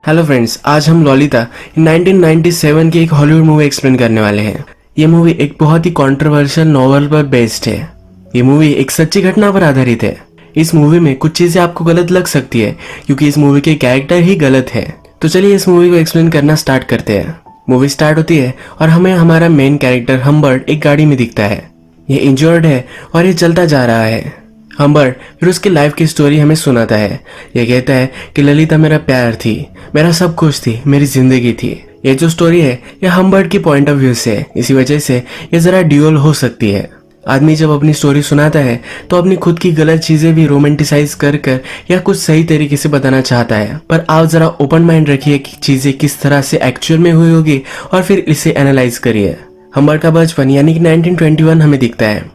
Hello friends, आज हम ललिता 1997 की एक हॉलीवुड मूवी एक्सप्लेन करने वाले हैं। ये मूवी एक बहुत ही कंट्रोवर्शियल नॉवल पर बेस्ड है। ये मूवी एक सच्ची घटना पर आधारित है। इस मूवी में कुछ चीजें आपको गलत लग सकती है क्योंकि इस मूवी के कैरेक्टर ही गलत है। तो चलिए इस मूवी को एक्सप्लेन करना स्टार्ट करते हैं। मूवी स्टार्ट होती है और हमें हमारा मेन कैरेक्टर हम्बर्ट एक गाड़ी में दिखता है। ये इंजर्ड है और ये चलता जा रहा है। हम्बर्ट फिर उसकी लाइफ की स्टोरी हमें सुनाता है। ये कहता है कि ललिता मेरा प्यार थी, मेरा सब कुछ थी, मेरी जिंदगी थी। ये जो स्टोरी है ये हम्बर्ट की पॉइंट ऑफ व्यू से है, इसी वजह से ये जरा ड्यूअल हो सकती है। आदमी जब अपनी स्टोरी सुनाता है तो अपनी खुद की गलत चीजें भी रोमांटिसाइज कर या कुछ सही तरीके से बताना चाहता है। पर आप जरा ओपन माइंड रखिए कि चीजें किस तरह से एक्चुअल में हुई होगी और फिर इसे एनालाइज करिए। हम्बर्ट का बचपन यानी कि 1921 हमें दिखता है।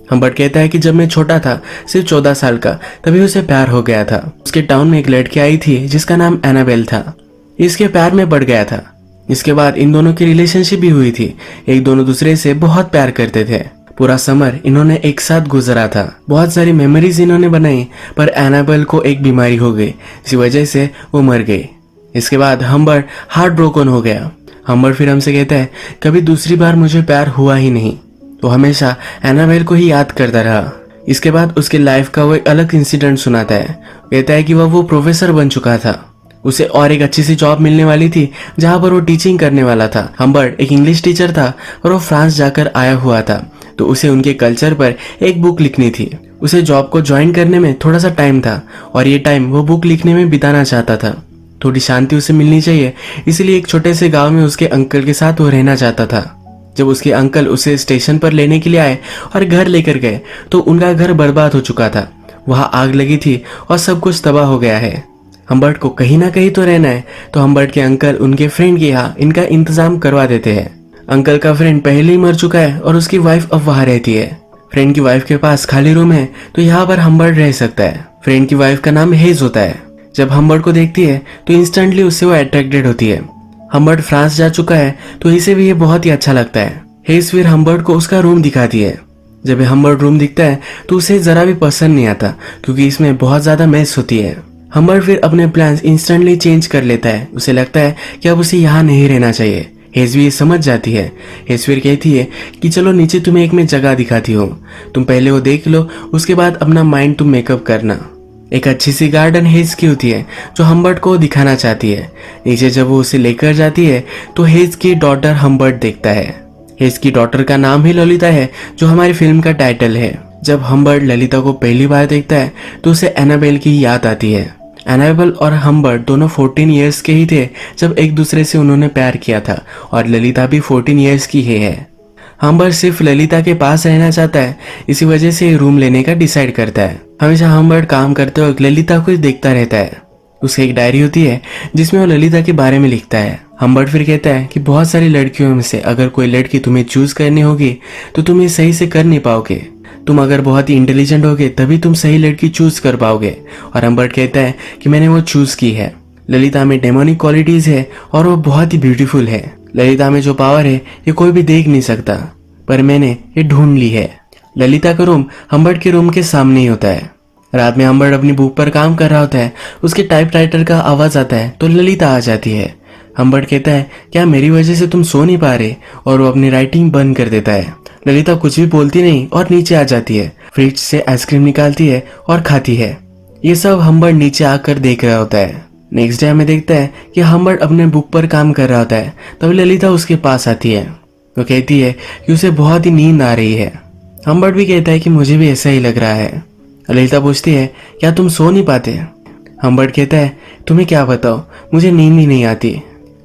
हम्बर्ट कहता है कि जब मैं छोटा था, सिर्फ 14 साल का, तभी उसे प्यार हो गया था। उसके टाउन में एक लड़की आई थी जिसका नाम एनाबेल था। इसके प्यार में बढ़ गया था। इसके बाद इन दोनों की रिलेशनशिप भी हुई थी। एक दोनों दूसरे से बहुत प्यार करते थे। पूरा समर इन्होंने एक साथ गुजरा था। बहुत सारी मेमोरीज इन्होंने बनाई, पर एनाबेल को एक बीमारी हो गई, इसी वजह से वो मर गई। इसके बाद हम्बर्ट हार्ट ब्रोकन हो गया। हम्बर्ट फिर हमसे कहता है कभी दूसरी बार मुझे प्यार हुआ ही नहीं। तो हमेशा एनाबेल को ही याद करता रहा। इसके बाद उसके लाइफ का वो एक अलग इंसिडेंट सुनाता है। कहता है कि वो प्रोफेसर बन चुका था। उसे और एक अच्छी सी जॉब मिलने वाली थी जहां पर वो टीचिंग करने वाला था। हम्बर्ट एक इंग्लिश टीचर था और वो फ्रांस जाकर आया हुआ था, तो उसे उनके कल्चर पर एक बुक लिखनी थी। उसे जॉब को ज्वाइन करने में थोड़ा सा टाइम था और ये टाइम वो बुक लिखने में बिताना चाहता था। थोड़ी शांति उसे मिलनी चाहिए, इसलिए एक छोटे से गाँव में उसके अंकल के साथ वो रहना चाहता था। जब उसके अंकल उसे स्टेशन पर लेने के लिए आए और घर लेकर गए तो उनका घर बर्बाद हो चुका था। वहां आग लगी थी और सब कुछ तबाह हो गया है। हम्बर्ट को कहीं ना कहीं तो रहना है, तो हम्बर्ट के अंकल उनके फ्रेंड के यहाँ इनका इंतजाम करवा देते हैं। अंकल का फ्रेंड पहले ही मर चुका है और उसकी वाइफ अब वहां रहती है। फ्रेंड की वाइफ के पास खाली रूम है, तो यहाँ पर हम्बर्ट रह सकता है। फ्रेंड की वाइफ का नाम हेज होता है। जब हम्बर्ट को देखती है तो इंस्टेंटली उससे वो अट्रैक्टेड होती है। हम्बर्ट फ्रांस जा चुका है तो इसे भी ये बहुत ही अच्छा लगता है। हेज फिर हम्बर्ट को उसका रूम दिखाती है। जब हम्बर्ट रूम दिखता है तो उसे जरा भी पसंद नहीं आता क्योंकि इसमें बहुत ज्यादा मैस होती है। हम्बर्ट फिर अपने प्लान्स इंस्टेंटली चेंज कर लेता है। उसे लगता है कि अब उसे यहाँ नहीं रहना चाहिए। हेज भी ये समझ जाती है। हेज फिर कहती है कि चलो नीचे तुम्हें एक मैं जगह दिखाती हूँ, तुम पहले वो देख लो, उसके बाद अपना माइंड तुम मेकअप करना। एक अच्छी सी गार्डन हेज की होती है जो हम्बर्ट को दिखाना चाहती है। नीचे जब वो उसे लेकर जाती है तो हेज की डॉटर हम्बर्ट देखता है। हेज की डॉटर का नाम ही ललिता है, जो हमारी फिल्म का टाइटल है। जब हम्बर्ट ललिता को पहली बार देखता है तो उसे एनाबेल की याद आती है। एनाबेल और हम्बर्ट दोनों 14 इयर्स के ही थे जब एक दूसरे से उन्होंने प्यार किया था और ललिता भी 14 इयर्स की है। हम्बर्ट सिर्फ ललिता के पास रहना चाहता है, इसी वजह से रूम लेने का डिसाइड करता है। हमेशा हम्बर्ट काम करते वक्त ललिता को देखता रहता है। उसकी एक डायरी होती है जिसमें वो ललिता के बारे में लिखता है। हम्बर्ट फिर कहता है कि बहुत सारी लड़कियों में से अगर कोई लड़की तुम्हें चूज करनी होगी तो तुम ये सही से कर नहीं पाओगे। तुम अगर बहुत ही इंटेलिजेंट होगे तभी तुम सही लड़की चूज कर पाओगे। और हम्बर्ट कहता है कि मैंने वो चूज की है। ललिता में डेमोनिक क्वालिटीज है और वो बहुत ही ब्यूटीफुल है। ललिता में जो पावर है ये कोई भी देख नहीं सकता, पर मैंने ये ढूंढ ली है। ललिता का रूम हम्बर्ट के रूम के सामने ही होता है। रात में हम्बर्ट अपनी बुक पर काम कर रहा होता है। उसके टाइपराइटर का आवाज आता है तो ललिता आ जाती है। हम्बर्ट कहता है क्या मेरी वजह से तुम सो नहीं पा रहे, और वो अपनी राइटिंग बंद कर देता है। ललिता कुछ भी बोलती नहीं और नीचे आ जाती है। फ्रिज से आइसक्रीम निकालती है और खाती है। ये सब हम्बर्ट नीचे आकर देख रहा होता है। नेक्स्ट डे हमें देखता है कि हम्बर्ट अपने बुक पर काम कर रहा होता है, तभी ललिता उसके पास आती है। वो कहती है कि उसे बहुत ही नींद आ रही है। हम्बर्ट भी कहता है कि मुझे भी ऐसा ही लग रहा है। ललिता पूछती है क्या तुम सो नहीं पाते। हम्बर्ट कहता है तुम्हें क्या बताओ, मुझे नींद ही नहीं आती।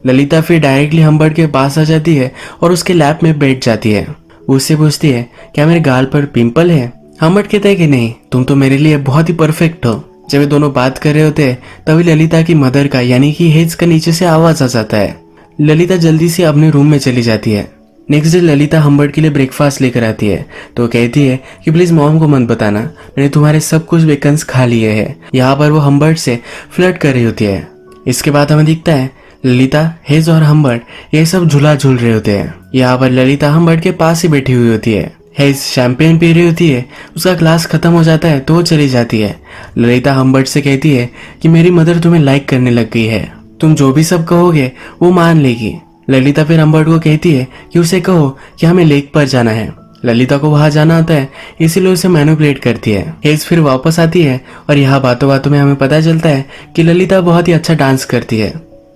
ललिता फिर डायरेक्टली हम्बर्ट के पास आ जाती है और उसके लैप में बैठ जाती है। वो उससे पूछती है क्या मेरे गाल पर पिंपल है। हम्बर्ट कहता है कि नहीं, तुम तो मेरे लिए बहुत ही परफेक्ट हो। जब ये दोनों बात कर रहे होते हैं तभी ललिता की मदर का यानी कि हेज का नीचे से आवाज आ जाता है। ललिता जल्दी से अपने रूम में चली जाती है। नेक्स्ट डे ललिता हम्बर्ट के लिए ब्रेकफास्ट लेकर आती है तो कहती है कि प्लीज मॉम को मत बताना, मैंने तुम्हारे सब कुछ वेकन्स खा लिए हैं। यहाँ पर वो हम्बर्ट से फ्लर्ट कर रही होती है। इसके बाद हमें दिखता है ललिता, हेज और हम्बर्ट ये सब झूला झूल रहे होते हैं। यहाँ पर ललिता हम्बर्ट के पास ही बैठी हुई होती है। हेज शैंपेन पी रही होती है। उसका ग्लास खत्म हो जाता है तो वो चली जाती है। ललिता हम्बर्ट से कहती है कि मेरी मदर तुम्हें लाइक करने लग गई है, तुम जो भी सब कहोगे वो मान लेगी। ललिता फिर हम्बर्ट को कहती है कि उसे कहो कि हमें लेक पर जाना है। ललिता को वहां जाना होता है, इसीलिए उसे मैनिपुलेट करती है। हेज फिर वापस आती है और यहाँ बातों बातों में हमें पता चलता है कि ललिता बहुत ही अच्छा डांस करती है।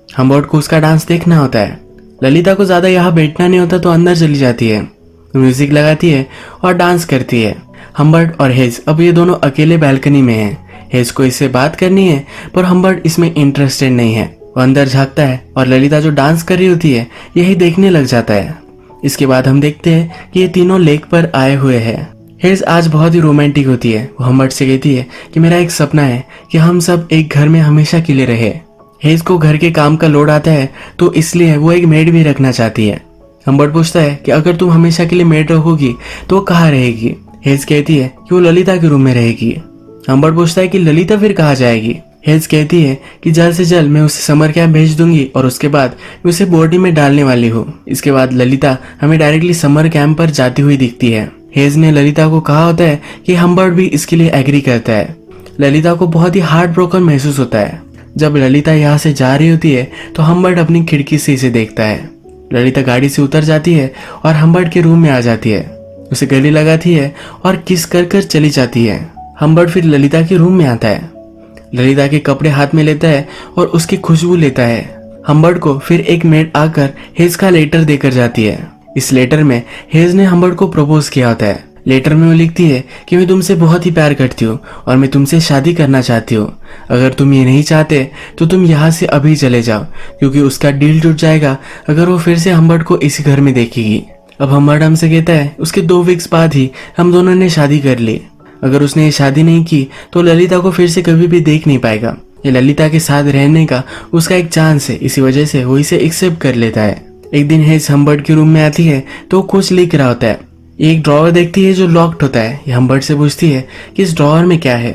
हम्बर्ट को उसका डांस देखना होता है। ललिता को ज्यादा यहाँ बैठना नहीं होता तो अंदर चली जाती है, म्यूजिक लगाती है और डांस करती है। हम्बर्ट और हेज अब ये दोनों अकेले बैल्कनी में हैं। हेज को इससे बात करनी है पर हम्बर्ट इसमें इंटरेस्टेड नहीं है। वो अंदर झांकता है और ललिता जो डांस कर रही होती है यही देखने लग जाता है। इसके बाद हम देखते हैं कि ये तीनों लेक पर आए हुए हैं। हेज आज बहुत ही रोमांटिक होती है। वो हम्बर्ट से कहती है कि मेरा एक सपना है कि हम सब एक घर में हमेशा के लिए रहे। हेज को घर के काम का लोड आता है तो इसलिए वो एक मेड भी रखना चाहती है। हम्बर्ट पूछता है कि अगर तुम हमेशा के लिए मेड रखोगी तो वो कहाँ रहेगी। हेज कहती है कि वो ललिता के रूम में रहेगी। हम्बर्ट पूछता है कि ललिता फिर कहाँ जाएगी। हेज कहती है कि जल्द से जल्द मैं उसे समर कैंप भेज दूंगी और उसके बाद मैं उसे बोर्डिंग में डालने वाली हूँ। इसके बाद ललिता हमें डायरेक्टली समर कैंप पर जाती हुई दिखती है। हेज ने ललिता को कहा होता है कि हम्बर्ट भी इसके लिए एग्री करता है। ललिता को बहुत ही हार्ट ब्रोकन महसूस होता है। जब ललिता यहाँ से जा रही होती है तो हम्बर्ट अपनी खिड़की से इसे देखता है। ललिता गाड़ी से उतर जाती है और हम्बर्ट के रूम में आ जाती है, उसे गले लगाती है और किस कर कर चली जाती है। हम्बर्ट फिर ललिता के रूम में आता है, ललिता के कपड़े हाथ में लेता है और उसकी खुशबू लेता है। हम्बर्ट को फिर एक मेड आकर हेज का लेटर देकर जाती है। इस लेटर में हेज ने हम्बर्ट को प्रपोज किया होता है। लेटर में वो लिखती है कि मैं तुमसे बहुत ही प्यार करती हूँ और मैं तुमसे शादी करना चाहती हूँ। अगर तुम ये नहीं चाहते तो तुम यहाँ से अभी चले जाओ, क्योंकि उसका डील टूट जाएगा अगर वो फिर से हम्बर्ट को इसी घर में देखेगी। अब हम्बर्ट हमसे कहता है उसके 2 वीक्स बाद ही हम दोनों ने शादी कर ली। अगर उसने ये शादी नहीं की तो ललिता को फिर से कभी भी देख नहीं पाएगा। ये ललिता के साथ रहने का उसका एक चांस है, इसी वजह से वो इसे एक्सेप्ट कर लेता है। एक दिन हेज हम्बर्ट के रूम में आती है तो कुछ लिख रहा होता है। एक ड्रॉवर देखती है जो लॉक्ड होता है। ये हम्बर्ट से पूछती है कि इस ड्रॉवर में क्या है।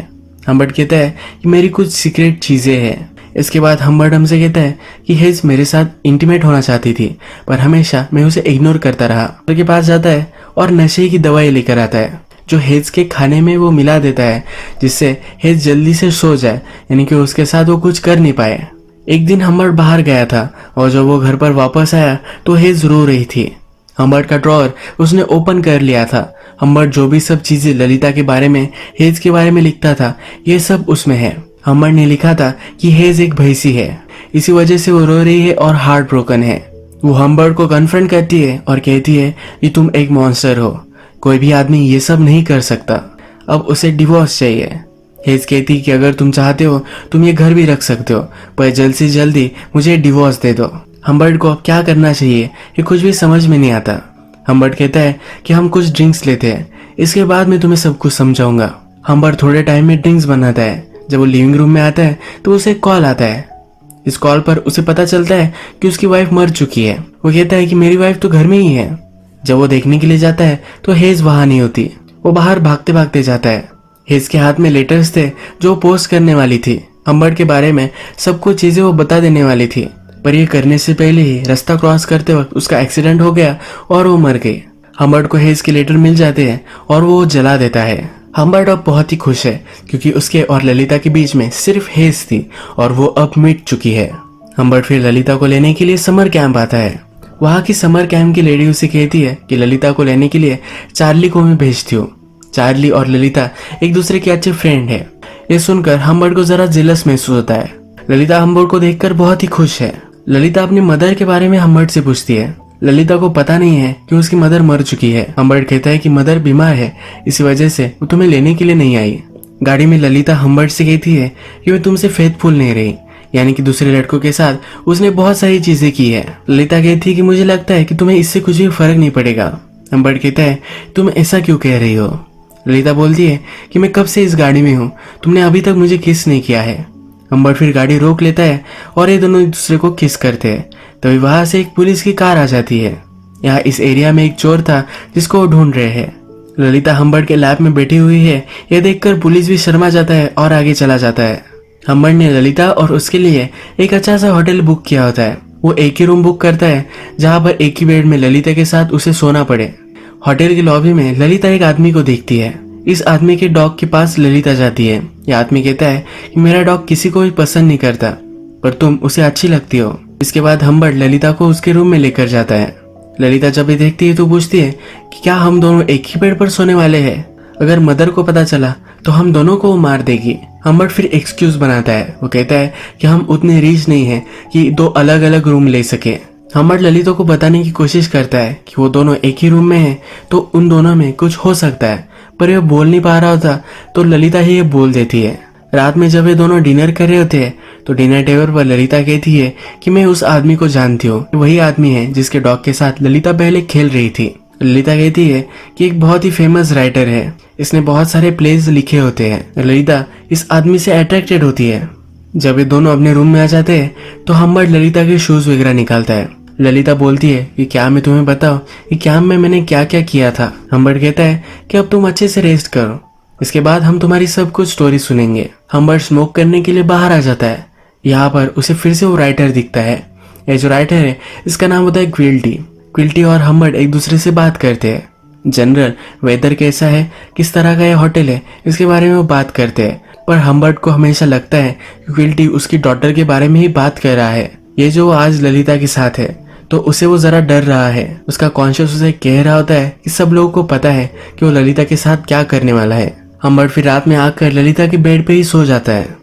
हम्बर्ट कहता है कि मेरी कुछ सीक्रेट चीजें हैं। इसके बाद हम्बर्ट हमसे कहता है कि हेज मेरे साथ इंटीमेट होना चाहती थी पर हमेशा मैं उसे इग्नोर करता रहा। डॉक्टर के पास जाता है और नशे की दवाई लेकर आता है जो हेज के खाने में वो मिला देता है, जिससे हेज जल्दी से सो जाए, यानी कि उसके साथ वो कुछ कर नहीं पाए। एक दिन हम्बर्ट बाहर गया था और जब वो घर पर वापस आया तो हेज रो रही थी। हम्बर्ट का ड्रॉअर उसने ओपन कर लिया था। हम्बर्ट जो भी सब चीजें ललिता के बारे में, हेज के बारे में लिखता था, ये सब उसमें है। हम्बर्ट ने लिखा था कि हेज एक भैंसी है, इसी वजह से वो रो रही है और हार्ट ब्रोकन है। वो हम्बर्ट को कन्फ्रंट करती है और कहती है कि तुम एक मॉन्स्टर हो, कोई भी आदमी ये सब नहीं कर सकता, अब उसे डिवोर्स चाहिए। हेज कहती कि अगर तुम चाहते हो तुम ये घर भी रख सकते हो, पर जल्द से जल्दी मुझे डिवोर्स दे दो। हम्बर्ट को अब क्या करना चाहिए ये कुछ भी समझ में नहीं आता। हम्बर्ट कहता है कि हम कुछ ड्रिंक्स लेते हैं, इसके बाद मैं तुम्हें सब कुछ समझाऊंगा। हम्बर्ट थोड़े टाइम में ड्रिंक्स बनाता है। जब वो लिविंग रूम में आता है तो उसे कॉल आता है। इस कॉल पर उसे पता चलता है कि उसकी वाइफ मर चुकी है। वो कहता है कि मेरी वाइफ तो घर में ही है। जब वो देखने के लिए जाता है तो हेज वहां नहीं होती। वो बाहर भागते भागते जाता है। हेज के हाथ में लेटर्स थे जो पोस्ट करने वाली थी। हम्बर्ट के बारे में सब कुछ चीजें वो बता देने वाली थी, पर ये करने से पहले ही रास्ता क्रॉस करते वक्त उसका एक्सीडेंट हो गया और वो मर गई। हम्बर्ट को हेज के लेटर मिल जाते हैं और वो जला देता है। हम्बर्ट अब बहुत ही खुश है क्योंकि उसके और ललिता के बीच में सिर्फ हेज थी और वो अब मिट चुकी है। हम्बर्ट फिर ललिता को लेने के लिए समर कैंप आता है। वहाँ की समर कैंप की लेडी उसे कहती है कि ललिता को लेने के लिए चार्ली को मैं भेजती हूँ। चार्ली और ललिता एक दूसरे के अच्छे फ्रेंड है। ये सुनकर हम्बर्ट को जरा जेलस महसूस होता है। ललिता हम्बर्ट को देखकर बहुत ही खुश है। ललिता अपनी मदर के बारे में हम्बर्ट से पूछती है। ललिता को पता नहीं है कि उसकी मदर मर चुकी है। हम्बर्ट कहता है कि मदर बीमार है, इसी वजह से वो तुम्हें लेने के लिए नहीं आई। गाड़ी में ललिता हम्बर्ट से कहती है कि मैं तुमसे फेथफुल नहीं रही, यानी कि दूसरे लड़कों के साथ उसने बहुत सारी चीजें की है। ललिता कहती है कि मुझे लगता है कि तुम्हें इससे कुछ भी फर्क नहीं पड़ेगा। हम्बर्ट कहता है तुम ऐसा क्यों कह रही हो। ललिता बोलती है कि मैं कब से इस गाड़ी में हूँ, तुमने अभी तक मुझे किस नहीं किया है। हम्बर्ट फिर गाड़ी रोक लेता है और ये दोनों एक दूसरे को किस करते हैं। तभी वहां से एक पुलिस की कार आ जाती है। यहाँ इस एरिया में एक चोर था जिसको वो ढूंढ रहे हैं। ललिता हम्बर्ट के लैब में बैठी हुई है। यह देखकर पुलिस भी शर्मा जाता है और आगे चला जाता है। हम्बर्ट ने ललिता और उसके लिए एक अच्छा सा होटल बुक किया होता है। वो एक ही रूम बुक करता है जहाँ पर एक ही बेड में ललिता के साथ उसे सोना पड़े। होटल की लॉबी में ललिता एक आदमी को देखती है। इस आदमी के डॉग के पास ललिता जाती है। यह आदमी कहता है कि मेरा डॉग किसी को भी पसंद नहीं करता। पर तुम उसे अच्छी लगती हो। इसके बाद हम्बर्ट ललिता को उसके रूम में लेकर जाता है। ललिता जब ये देखती है तो पूछती है कि क्या हम दोनों एक ही बेड पर सोने वाले हैं? अगर मदर को पता चला तो हम दोनों को वो मार देगी। हम्बर्ट फिर एक्सक्यूज बनाता है। वो कहता है कि हम उतने रीच नहीं हैं कि दो अलग अलग रूम ले सके। हम्बर्ट ललिता को बताने की कोशिश करता है कि वो दोनों एक ही रूम में हैं तो उन दोनों में कुछ हो सकता है, पर ये बोल नहीं पा रहा होता तो ललिता ही ये बोल देती है। रात में जब ये दोनों डिनर कर रहे होते हैं तो डिनर टेबल पर ललिता कहती है कि मैं उस आदमी को जानती हूँ, वही आदमी है जिसके डॉग के साथ ललिता पहले खेल रही थी। ललिता कहती है कि एक बहुत ही फेमस राइटर है, इसने बहुत सारे प्लेज लिखे होते हैं। ललिता इस आदमी से अट्रैक्टेड होती है। जब ये दोनों अपने रूम में आ जाते हैं तो हम्बर्ट ललिता के शूज वगैरह निकालता है। ललिता बोलती है कि क्या मैं तुम्हें बताऊं कि कैंप में मैंने क्या क्या किया था। हम्बर्ट कहता है कि अब तुम अच्छे से रेस्ट करो, इसके बाद हम तुम्हारी सब कुछ स्टोरी सुनेंगे। हम्बर्ट स्मोक करने के लिए बाहर आ जाता है। यहाँ पर उसे फिर से वो राइटर दिखता है। ये जो राइटर है इसका नाम होता है क्विल्टी। क्विल्टी और हम्बर्ट एक दूसरे से बात करते हैं। जनरल वेदर कैसा है, किस तरह का ये होटल है, इसके बारे में वो बात करते हैं। पर हम्बर्ट को हमेशा लगता है कि क्विल्टी उसकी डॉटर के बारे में ही बात कर रहा है। ये जो आज ललिता के साथ है तो उसे वो जरा डर रहा है। उसका कॉन्शियस उसे कह रहा होता है कि सब लोगों को पता है कि वो ललिता के साथ क्या करने वाला है। हम्बर्ट फिर रात में आकर ललिता के बेड पे ही सो जाता है।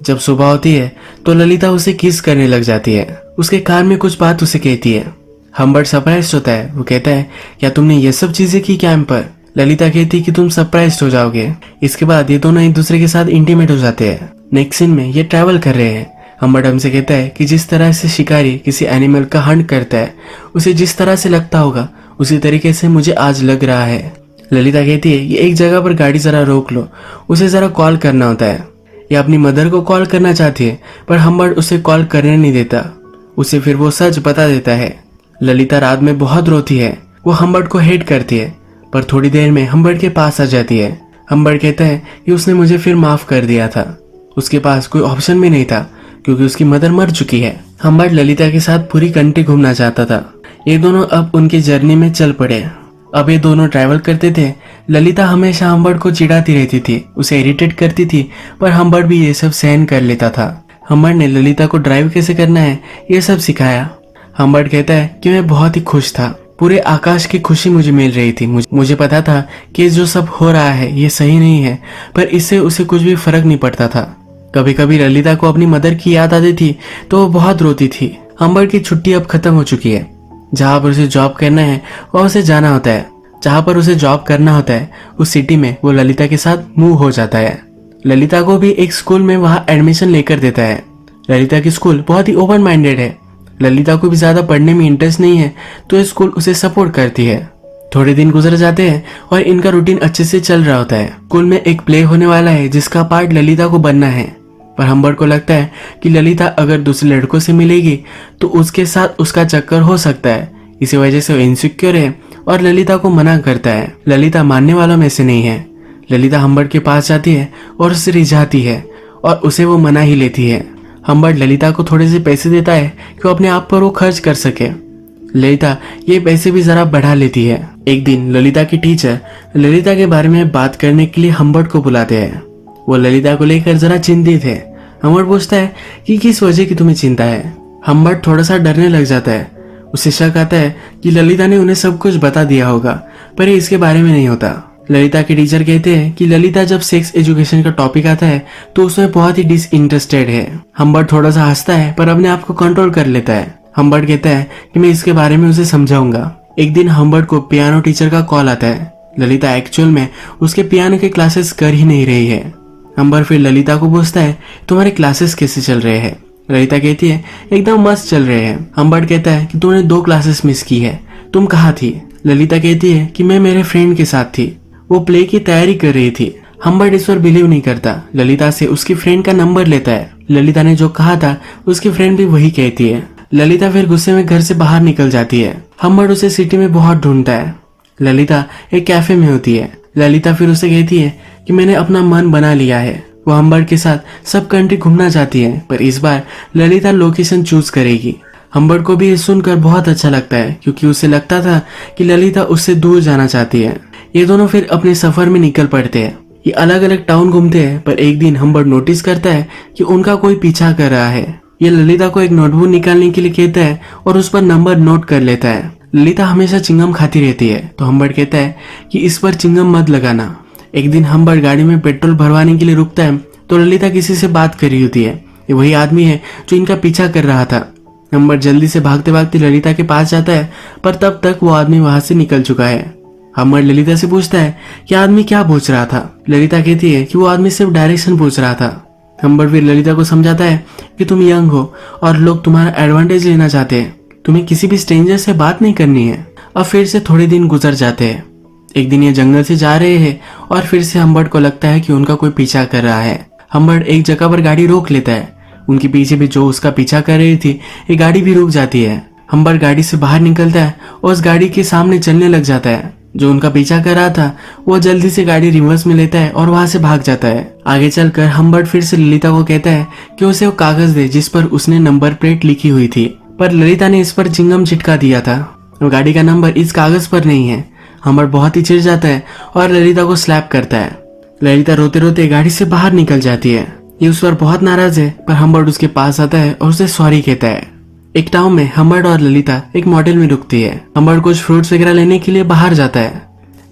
जब सुबह होती है तो ललिता उसे किस करने लग जाती है। उसके कान में कुछ बात उसे कहती है। हम्बर्ट सरप्राइज होता है। वो कहता है क्या तुमने ये सब चीजें की कैंप पर? ललिता कहती है कि तुम सरप्राइज हो जाओगे। इसके बाद ये दोनों एक दूसरे के साथ इंटीमेट हो जाते हैं। नेक्स्ट सीन में ये ट्रैवल कर रहे हैं। हम्बर्ट हमसे कहता है कि जिस तरह से शिकारी किसी एनिमल का हंट करता है उसे जिस तरह से लगता होगा उसी तरीके से मुझे आज लग रहा है। ललिता कहती है कि एक जगह पर गाड़ी जरा रोक लो, उसे जरा कॉल करना होता है। ये अपनी मदर को कॉल करना चाहती है पर हम्बर्ट उसे कॉल करने नहीं देता। उसे फिर वो सच बता देता है। ललिता रात में बहुत रोती है। वो हम्बर्ट को हेट करती है पर थोड़ी देर में हम्बर्ट के पास आ जाती है। हम्बर्ट कहता है कि उसने मुझे फिर माफ कर दिया था। उसके पास कोई ऑप्शन भी नहीं था क्योंकि उसकी मदर मर चुकी है। हम्बर्ट ललिता के साथ पूरी कंट्री घूमना चाहता था। ये दोनों अब उनकी जर्नी में चल पड़े। अब ये दोनों ट्रैवल करते थे। ललिता हमेशा हम्बर्ट को चिढ़ाती रहती थी, उसे इरिटेट करती थी, पर हम्बर्ट भी ये सब सहन कर लेता था। हम्बर्ट ने ललिता को ड्राइव कैसे करना है ये सब सिखाया। हम्बर्ट कहता है कि मैं बहुत ही खुश था, पूरे आकाश की खुशी मुझे मिल रही थी। मुझे पता था कि जो सब हो रहा है ये सही नहीं है, पर इससे उसे कुछ भी फर्क नहीं पड़ता था। कभी कभी ललिता को अपनी मदर की याद आती थी तो वो बहुत रोती थी। हम्बर्ट की छुट्टी अब खत्म हो चुकी है। जहाँ पर उसे जॉब करना है वह उसे जाना होता है। जहाँ पर उसे जॉब करना होता है उस सिटी में वो ललिता के साथ मूव हो जाता है। ललिता को भी एक स्कूल में वहाँ एडमिशन लेकर देता है। ललिता की स्कूल बहुत ही ओपन माइंडेड है। ललिता को भी ज्यादा पढ़ने में इंटरेस्ट नहीं है तो स्कूल उसे सपोर्ट करती है। थोड़े दिन गुजर जाते हैं और इनका रूटीन अच्छे से चल रहा होता है। स्कूल में एक प्ले होने वाला है जिसका पार्ट ललिता को बनना है, पर हम्बर्ट को लगता है कि ललिता अगर दूसरे लड़कों से मिलेगी तो उसके साथ उसका चक्कर हो सकता है। इसी वजह से वो इनसिक्योर है और ललिता को मना करता है। ललिता मानने वालों में से नहीं है। ललिता हम्बर्ट के पास जाती है और उसे रिझाती है और उसे वो मना ही लेती है। हम्बर्ट ललिता को थोड़े से पैसे देता है कि वो अपने आप पर वो खर्च कर सके। ललिता ये पैसे भी जरा बढ़ा लेती है। एक दिन ललिता की टीचर ललिता के बारे में बात करने के लिए हम्बर्ट को बुलाते हैं। वो ललिता को लेकर जरा चिंतित है। हम्बर्ट पूछता है कि किस वजह की तुम्हें चिंता है। हम्बर्ट थोड़ा सा डरने लग जाता है। उसे शक आता है कि ललिता ने उन्हें सब कुछ बता दिया होगा, पर ये इसके बारे में नहीं होता। ललिता के टीचर कहते हैं कि ललिता जब सेक्स एजुकेशन का टॉपिक आता है तो उसमें बहुत ही डिसइंटरेस्टेड है। हम्बर्ट थोड़ा सा हंसता है पर अपने आप को कंट्रोल कर लेता है। हम्बर्ट कहता है कि मैं इसके बारे में उसे समझाऊंगा। एक दिन हम्बर्ट को पियानो टीचर का कॉल आता है। ललिता एक्चुअल में उसके पियानो के क्लासेस कर ही नहीं रही है। हम्बर्ट फिर ललिता को पूछता है तुम्हारे क्लासेस कैसे चल रहे हैं। ललिता कहती है एकदम मस्त चल रहे हैं। हम्बर्ट कहता है कि तूने 2 क्लासेस मिस की है, तुम कहाँ थी? ललिता कहती है कि मैं मेरे फ्रेंड के साथ थी, वो प्ले की तैयारी कर रही थी। हम्बर्ट इस पर बिलीव नहीं करता। ललिता से उसकी फ्रेंड का नंबर लेता है। ललिता ने जो कहा था उसकी फ्रेंड भी वही कहती है। ललिता फिर गुस्से में घर से बाहर निकल जाती है। हम्बर्ट उसे सिटी में बहुत ढूंढता है। ललिता एक कैफे में होती है। ललिता फिर उसे कहती है कि मैंने अपना मन बना लिया है। वो हम्बर्ट के साथ सब कंट्री घूमना चाहती है, पर इस बार ललिता लोकेशन चूज करेगी। हम्बर्ट को भी ये सुनकर बहुत अच्छा लगता है क्योंकि उसे लगता था कि ललिता उससे दूर जाना चाहती है। ये दोनों फिर अपने सफर में निकल पड़ते हैं। ये अलग अलग टाउन घूमते हैं, पर एक दिन हम्बर्ट नोटिस करता है कि उनका कोई पीछा कर रहा है। ये ललिता को एक नोटबुक निकालने के लिए कहता है और उस पर नंबर नोट कर लेता है। ललिता हमेशा चिंगम खाती रहती है तो हम्बर्ट कहता है कि इस पर चिंगम मत लगाना। एक दिन हम्बर्ट गाड़ी में पेट्रोल भरवाने के लिए रुकता है तो ललिता किसी से बात कर रही होती है। ये वही आदमी है जो इनका पीछा कर रहा था। हम्बर्ट जल्दी से भागते भागते ललिता के पास जाता है पर तब तक वो आदमी वहां से निकल चुका है। हम्बर्ट ललिता से पूछता है कि आदमी क्या पूछ रहा था। ललिता कहती है कि वो आदमी सिर्फ डायरेक्शन पूछ रहा था। हम्बर्ट फिर ललिता को समझाता है कि तुम यंग हो और लोग तुम्हारा एडवांटेज लेना चाहते हैं, तुम्हें किसी भी स्ट्रेंजर से बात नहीं करनी है। अब फिर से थोड़े दिन गुजर जाते हैं। एक दिन ये जंगल से जा रहे हैं और फिर से हम्बर्ट को लगता है कि उनका कोई पीछा कर रहा है। हम्बर्ट एक जगह पर गाड़ी रोक लेता है। उनके पीछे भी जो उसका पीछा कर रही थी ये गाड़ी भी रुक जाती है। हम्बर्ट गाड़ी से बाहर निकलता है और उस गाड़ी के सामने चलने लग जाता है। जो उनका पीछा कर रहा था वो जल्दी से गाड़ी रिवर्स में लेता है और वहां से भाग जाता है। आगे चलकर हम्बर्ट फिर से ललिता को कहता है कि उसे वो कागज दे जिस पर उसने नंबर प्लेट लिखी हुई थी, पर ललिता ने इस पर चिंगम चिटका दिया था। गाड़ी का नंबर इस कागज पर नहीं है। हम्बर्ट बहुत ही चिढ़ जाता है और ललिता को स्लैप करता है। ललिता रोते रोते गाड़ी से बाहर निकल जाती है। ये उस पर बहुत नाराज है पर हम्बर्ट उसके पास आता है और उसे सॉरी कहता है। एक टाउन में हम्बर्ट और ललिता एक मॉडल में रुकती है। हम्बर्ट कुछ फ्रूट्स वगैरह लेने के लिए बाहर जाता है।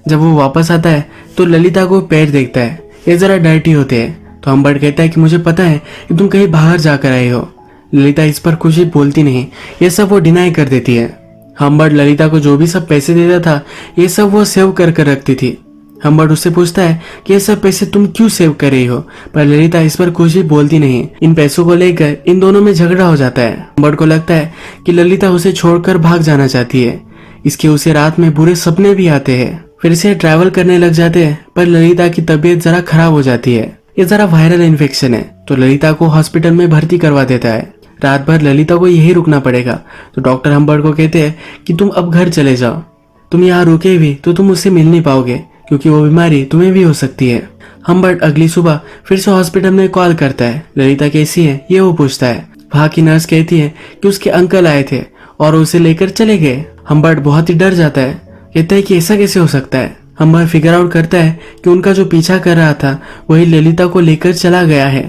जब वो वापस आता है तो ललिता को पैर देखता है, ये जरा डर्टी होते हैं। तो हम्बर्ट कहता है कि मुझे पता है कि तुम कहीं बाहर जाकर आए हो। ललिता इस पर कुछ भी बोलती नहीं, ये सब वो डिनाई कर देती है। हम्बर्ट ललिता को जो भी सब पैसे देता था ये सब वो सेव कर कर रखती थी। हम्बर्ट उससे पूछता है कि ये सब पैसे तुम क्यों सेव कर रही हो, पर ललिता इस पर कुछ भी बोलती नहीं। इन पैसों को लेकर इन दोनों में झगड़ा हो जाता है। हम्बर्ट को लगता है कि ललिता उसे छोड़कर भाग जाना चाहती है। इसके उसे रात में बुरे सपने भी आते हैं। फिर से ट्रैवल करने लग जाते हैं पर ललिता की तबीयत जरा खराब हो जाती है। ये जरा वायरल इन्फेक्शन है तो ललिता को हॉस्पिटल में भर्ती करवा देता है। रात भर ललिता को यही रुकना पड़ेगा तो डॉक्टर हम्बर्ट को कहते हैं कि तुम अब घर चले जाओ। तुम यहाँ रुके भी तो तुम उससे मिल नहीं पाओगे क्योंकि वो बीमारी तुम्हें भी हो सकती है। हम्बर्ट अगली सुबह फिर से हॉस्पिटल में कॉल करता है। ललिता कैसी है ये वो पूछता है। वहाँ की नर्स कहती है कि उसके अंकल आए थे और उसे लेकर चले गए। हम्बर्ट बहुत ही डर जाता है, कहता है कि ऐसा कैसे हो सकता है। हम्बर्ट फिगर आउट करता है कि उनका जो पीछा कर रहा था वही ललिता को लेकर चला गया है।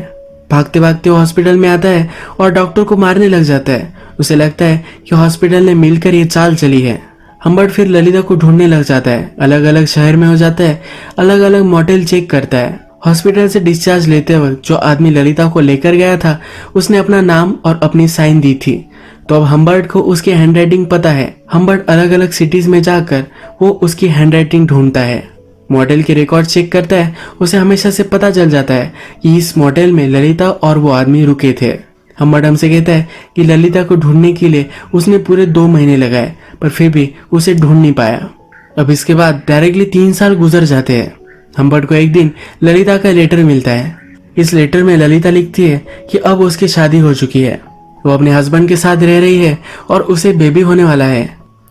भागते भागते वो हॉस्पिटल में आता है और डॉक्टर को मारने लग जाता है। उसे लगता है कि हॉस्पिटल ने मिलकर ये चाल चली है। हम्बर्ट फिर ललिता को ढूंढने लग जाता है। अलग अलग शहर में हो जाता है, अलग अलग मॉडल चेक करता है। हॉस्पिटल से डिस्चार्ज लेते वक्त जो आदमी ललिता को लेकर गया था उसने अपना नाम और अपनी साइन दी थी। तो अब हम्बर्ट को उसकी हैंडराइटिंग पता है। हम्बर्ट अलग अलग सिटीज में जाकर वो उसकी हैंडराइटिंग ढूंढता है। मॉडल के रिकॉर्ड चेक करता है। उसे हमेशा से पता चल जाता है कि इस मॉडल में ललिता और वो आदमी रुके थे। हम्बर्ट हमसे कहता है कि ललिता को ढूंढने के लिए उसने पूरे 2 महीने लगाए पर फिर भी उसे ढूंढ नहीं पाया। अब इसके बाद डायरेक्टली 3 साल गुजर जाते हैं। हम्बर्ट को एक दिन ललिता का लेटर मिलता है। इस लेटर में ललिता लिखती है कि अब उसकी शादी हो चुकी है, वो अपने हस्बैंड के साथ रह रही है और उसे बेबी होने वाला है।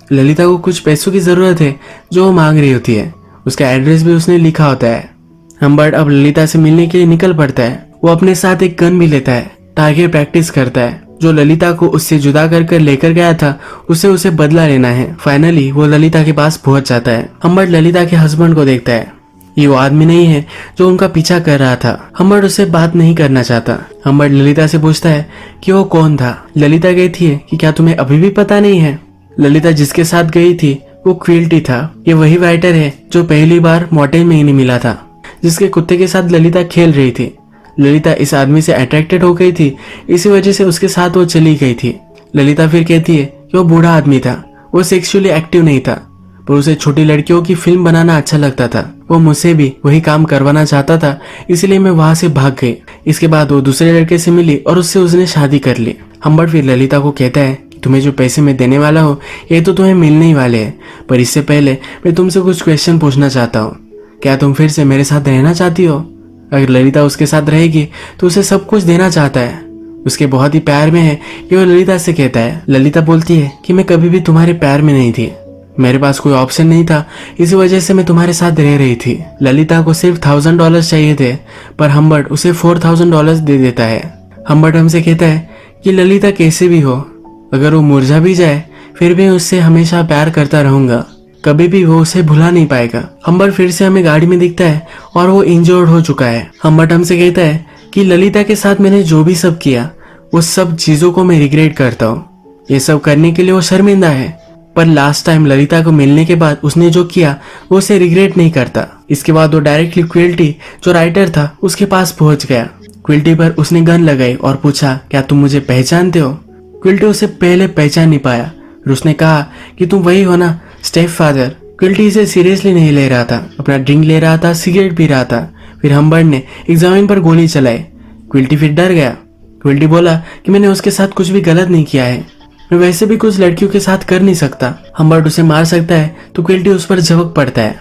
ललिता को कुछ पैसों की जरूरत है जो वो मांग रही होती है। उसका एड्रेस भी उसने लिखा होता है। हम्बर्ट अब ललिता से मिलने के लिए निकल पड़ता है। वो अपने साथ एक गन भी लेता है, टारगेट प्रैक्टिस करता है। जो ललिता को उससे जुदा कर लेकर गया था उसे बदला लेना है। फाइनली वो ललिता के पास पहुंच जाता है। हम्बर्ट ललिता के हस्बैंड को देखता है। ये वो आदमी नहीं है जो उनका पीछा कर रहा था। हम्बर्ट उससे बात नहीं करना चाहता। हम्बर्ट ललिता से पूछता है कि वो कौन था। ललिता कहती है कि क्या तुम्हें अभी भी पता नहीं है। ललिता जिसके साथ गई थी वो क्विल्टी था। ये वही राइटर है जो पहली बार मॉडल में ही नहीं मिला था, जिसके कुत्ते के साथ ललिता खेल रही थी। ललिता इस आदमी से अट्रैक्टेड हो गई थी, इसी वजह से उसके साथ वो चली गई थी। ललिता फिर कहती है कि वो बूढ़ा आदमी था, वो सेक्सुअली एक्टिव नहीं था, पर उसे छोटी लड़कियों की फिल्म बनाना अच्छा लगता था। वो मुझसे भी वही काम करवाना चाहता था, इसलिए मैं वहां से भाग गई। इसके बाद वो दूसरे लड़के से मिली और उससे उसने शादी कर ली। हम्बर्ट फिर ललिता को कहता है तुम्हें जो पैसे मैं देने वाला हूँ ये तो तुम्हें मिलने ही वाले हैं, पर इससे पहले मैं तुमसे कुछ क्वेश्चन पूछना चाहता हूँ। क्या तुम फिर से मेरे साथ रहना चाहती हो? अगर ललिता उसके साथ रहेगी तो उसे सब कुछ देना चाहता है। उसके बहुत ही प्यार में है, ये वो ललिता से कहता है। ललिता बोलती है कि मैं कभी भी तुम्हारे प्यार में नहीं थी, मेरे पास कोई ऑप्शन नहीं था, इसी वजह से मैं तुम्हारे साथ रह रही थी। ललिता को सिर्फ $1000 चाहिए थे, पर हम्बर्ट उसे $4000 दे देता है। हम्बर्ट हमसे कहता है कि ललिता कैसे भी हो, अगर वो मुरझा भी जाए फिर भी उससे हमेशा प्यार करता रहूंगा, कभी भी वो उसे भुला नहीं पाएगा। हम्बर्ट फिर से हमें गाड़ी में दिखता है और वो इंजर्ड हो चुका है। हम्बर्ट हमसे कहता है कि ललिता के साथ मैंने जो भी सब किया उस सब चीजों को मैं रिग्रेट करता हूँ। ये सब करने के लिए वो शर्मिंदा है, पर लास्ट टाइम ललिता को मिलने के बाद उसने जो किया वो उसे रिग्रेट नहीं करता। इसके बाद वो डायरेक्टली क्विल्टी जो राइटर था उसके पास पहुंच गया। क्विल्टी पर उसने गन लगाई और पूछा, क्या तुम मुझे पहचानते हो? क्विल्टी उसे पहले पहचान नहीं पाया और उसने कहा कि तुम वही हो ना, स्टेप फादर। क्विल्टी इसे सीरियसली नहीं ले रहा था, अपना ड्रिंक ले रहा था, सिगरेट पी रहा था। फिर हम्बर्ट ने एक जमीन पर गोली चलाई। क्विल्टी फिर डर गया। क्विल्टी बोला कि मैंने उसके साथ कुछ भी गलत नहीं किया है, मैं वैसे भी कुछ लड़कियों के साथ कर नहीं सकता। हम्बर्ट उसे मार सकता है तो क्विल्टी उस पर झपक पड़ता है।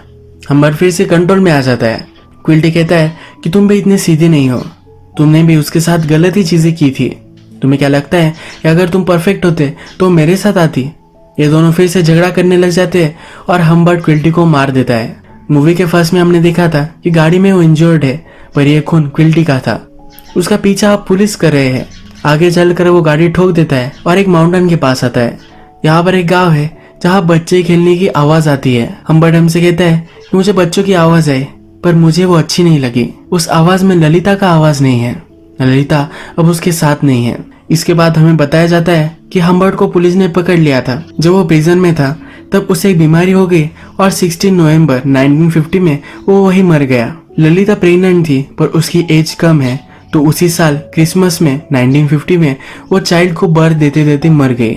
हम्बर्ट फिर से कंट्रोल में आ जाता है। क्विल्टी कहता है कि तुम भी इतने सीधे नहीं हो, तुमने भी उसके साथ गलत ही चीजें की थी। तुम्हें क्या लगता है कि अगर तुम परफेक्ट होते तो मेरे साथ आती? ये दोनों फिर से झगड़ा करने लग जाते हैं और हम्बर्ट क्विल्टी को मार देता है। मूवी के फर्स्ट में हमने देखा था कि गाड़ी में वो इंजर्ड है, पर यह खून क्विल्टी का था। उसका पीछा आप पुलिस कर रहे हैं। आगे चलकर वो गाड़ी ठोक देता है और एक माउंटेन के पास आता है। यहाँ पर एक गांव है जहाँ बच्चे खेलने की आवाज आती है। हम्बर्ट हमसे कहता है कि मुझे बच्चों की आवाज आई, पर मुझे वो अच्छी नहीं लगी। उस आवाज में ललिता का आवाज नहीं है। ललिता अब उसके साथ नहीं है। इसके बाद हमें बताया जाता है कि हम्बर्ट को पुलिस ने पकड़ लिया था। जब वो प्रिजन में था तब उसे एक बीमारी हो गई और 16 नवंबर 1950 में वो वही मर गया। ललिता प्रेग्नेंट थी पर उसकी एज कम है, तो उसी साल क्रिसमस में 1950 में वो चाइल्ड को बर्थ देते देते मर गई।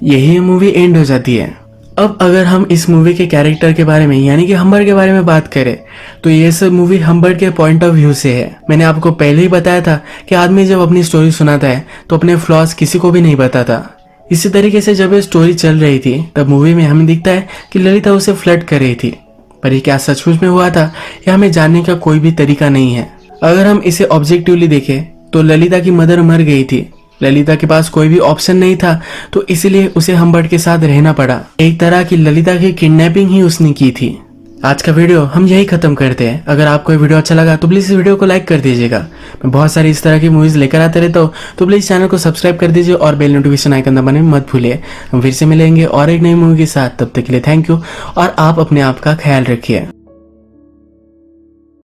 यही मूवी एंड हो जाती है। अब अगर हम इस मूवी के कैरेक्टर के बारे में यानी कि हम्बर्ट के बारे में बात करें तो ये सब मूवी हम्बर्ट के पॉइंट ऑफ व्यू से है। मैंने आपको पहले ही बताया था कि आदमी जब अपनी स्टोरी सुनाता है तो अपने फ्लॉज किसी को भी नहीं बताता। इसी तरीके से जब ये स्टोरी चल रही थी तब मूवी में हमें दिखता है कि ललिता उसे फ्लर्ट कर रही थी, पर ये क्या सचमुच में हुआ था यह हमें जानने का कोई भी तरीका नहीं है। अगर हम इसे ऑब्जेक्टिवली देखें तो ललिता की मदर मर गई थी। ललिता के पास कोई भी ऑप्शन नहीं था, तो इसलिए उसे हम्बर्ट के साथ रहना पड़ा। एक तरह की ललिता की किडनैपिंग ही उसने की थी। आज का वीडियो हम यही खत्म करते हैं। अगर आपको ये वीडियो अच्छा लगा तो प्लीज इस वीडियो को लाइक कर दीजिएगा। मैं बहुत सारी इस तरह की मूवीज लेकर आते रहता हूँ, तो प्लीज चैनल को सब्सक्राइब कर दीजिए और बेल नोटिफिकेशन आइकन दबाने मत भूलिए। हम फिर से मिलेंगे और एक नई मूवी के साथ। तब तक के लिए थैंक यू और आप अपने आप का ख्याल रखिए।